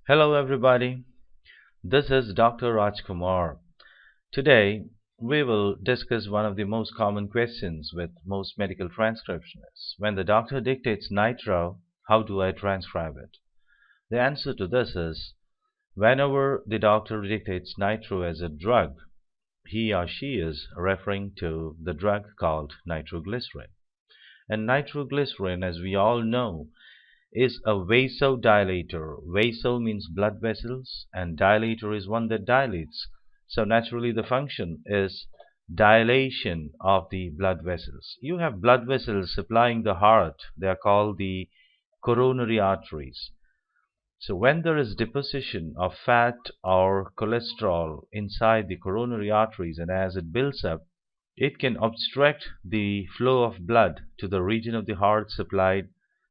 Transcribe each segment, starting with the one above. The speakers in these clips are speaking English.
Hello everybody, this is Dr. Rajkumar. Today we will discuss one of the most common questions with most medical transcriptionists. When the doctor dictates nitro, how do I transcribe it? The answer to this is, whenever the doctor dictates nitro as a drug, he or she is referring to the drug called nitroglycerin. And nitroglycerin, as we all know, is a vasodilator. Vaso means blood vessels, and dilator is one that dilates. So naturally the function is dilation of the blood vessels. You have blood vessels supplying the heart. They are called the coronary arteries. So when there is deposition of fat or cholesterol inside the coronary arteries, and as it builds up, it can obstruct the flow of blood to the region of the heart supplied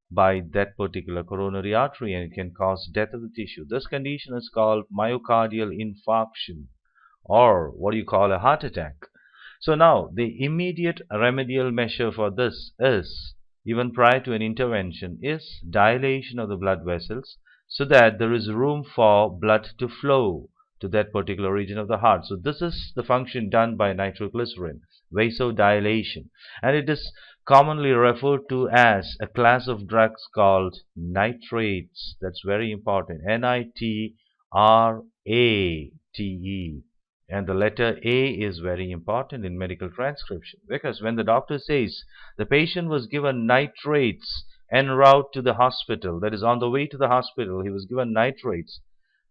by that particular coronary artery, and it can cause death of the tissue. This condition is called myocardial infarction, or what you call a heart attack. So now the immediate remedial measure for this is, even prior to an intervention, is dilation of the blood vessels so that there is room for blood to flow to that particular region of the heart. So this is the function done by nitroglycerin, vasodilation, and it is commonly referred to as a class of drugs called nitrates. That's very important. Nitrate. And the letter A is very important in medical transcription, because when the doctor says the patient was given nitrates en route to the hospital, that is, on the way to the hospital, he was given nitrates,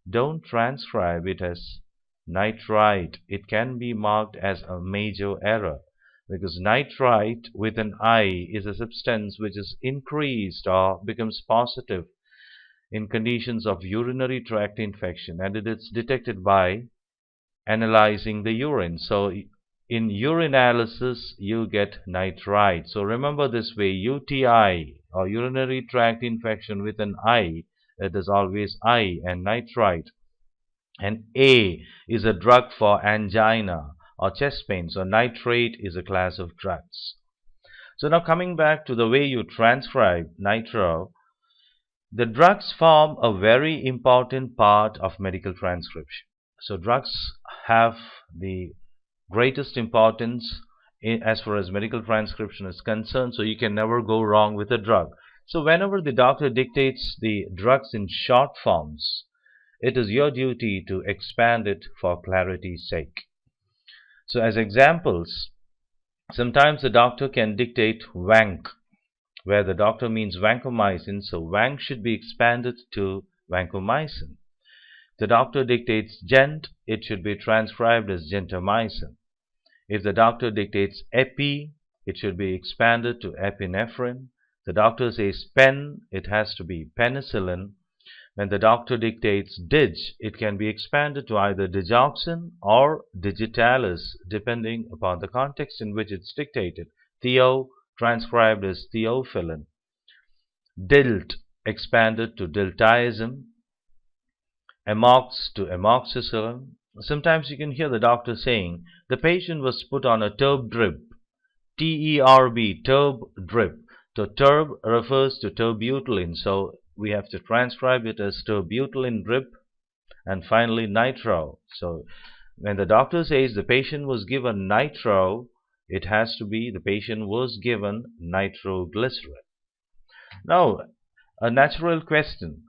don't transcribe it as nitrite. It can be marked as a major error, because nitrite with an I is a substance which is increased or becomes positive in conditions of urinary tract infection, and it is detected by analyzing the urine. So in urinalysis you get nitrite. So remember this way: UTI or urinary tract infection with an I, it is always I, and nitrite. And A is a drug for angina or chest pain. So nitrate is a class of drugs. So now coming back to the way you transcribe nitro, the drugs form a very important part of medical transcription. So drugs have the greatest importance as far as medical transcription is concerned, so you can never go wrong with a drug. So whenever the doctor dictates the drugs in short forms, it is your duty to expand it for clarity's sake. So as examples, sometimes the doctor can dictate vanc, where the doctor means vancomycin, so vanc should be expanded to vancomycin. The doctor dictates gent, it should be transcribed as gentamicin. If the doctor dictates epi, it should be expanded to epinephrine. The doctor says pen, it has to be penicillin. When the doctor dictates dig, it can be expanded to either digoxin or digitalis, depending upon the context in which it's dictated. Theo, transcribed as theophylline. Dilt, expanded to diltiazem. Amox to amoxicillin. Sometimes you can hear the doctor saying the patient was put on a TURB drip. TERB, TURB drip. So TURB refers to terbutaline, so we have to transcribe it as terbutaline drip. And finally nitro. So when the doctor says the patient was given nitro, it has to be the patient was given nitroglycerin. Now, a natural question: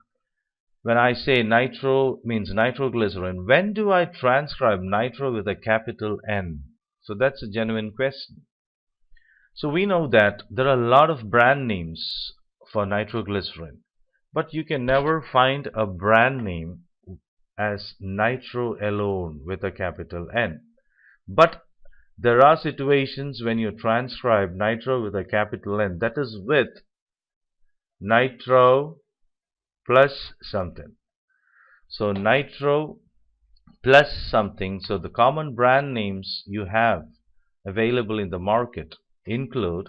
when I say nitro means nitroglycerin, when do I transcribe nitro with a capital N? So that's a genuine question. So we know that there are a lot of brand names for nitroglycerin, but you can never find a brand name as nitro alone with a capital N. But there are situations when you transcribe nitro with a capital N, that is with nitro plus something. So nitro plus something. So the common brand names you have available in the market include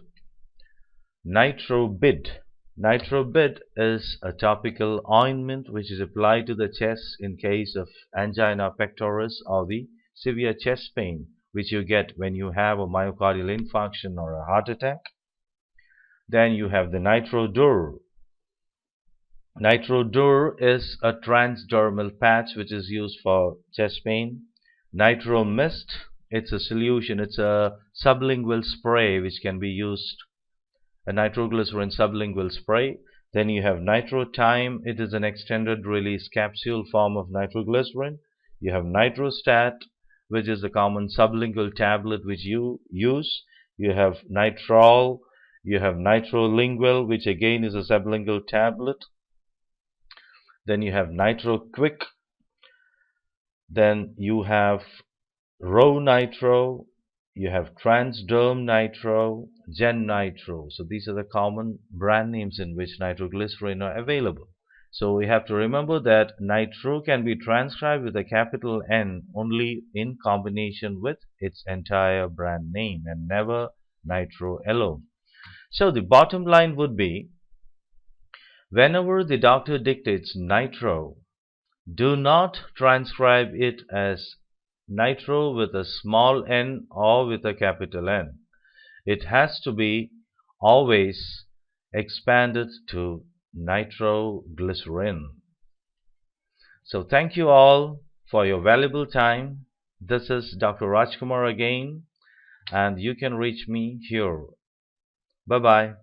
Nitrobid. Nitrobid is a topical ointment which is applied to the chest in case of angina pectoris or the severe chest pain which you get when you have a myocardial infarction or a heart attack. Then you have the Nitrodur. Nitrodur is a transdermal patch which is used for chest pain. Nitro mist, it's a solution, it's a sublingual spray which can be used, a nitroglycerin sublingual spray. Then you have nitrotime, it is an extended release capsule form of nitroglycerin. You have nitrostat, which is a common sublingual tablet which you use. You have nitrol, you have nitrolingual, which again is a sublingual tablet. Then you have Nitro Quick. Then you have Raw Nitro. You have Transderm Nitro, Gen Nitro. So these are the common brand names in which nitroglycerin are available. So we have to remember that Nitro can be transcribed with a capital N only in combination with its entire brand name and never Nitro alone. So the bottom line would be, whenever the doctor dictates Nitro, do not transcribe it as Nitro with a small n or with a capital N. It has to be always expanded to nitroglycerin. So thank you all for your valuable time. This is Dr. Rajkumar again, and you can reach me here. Bye-bye.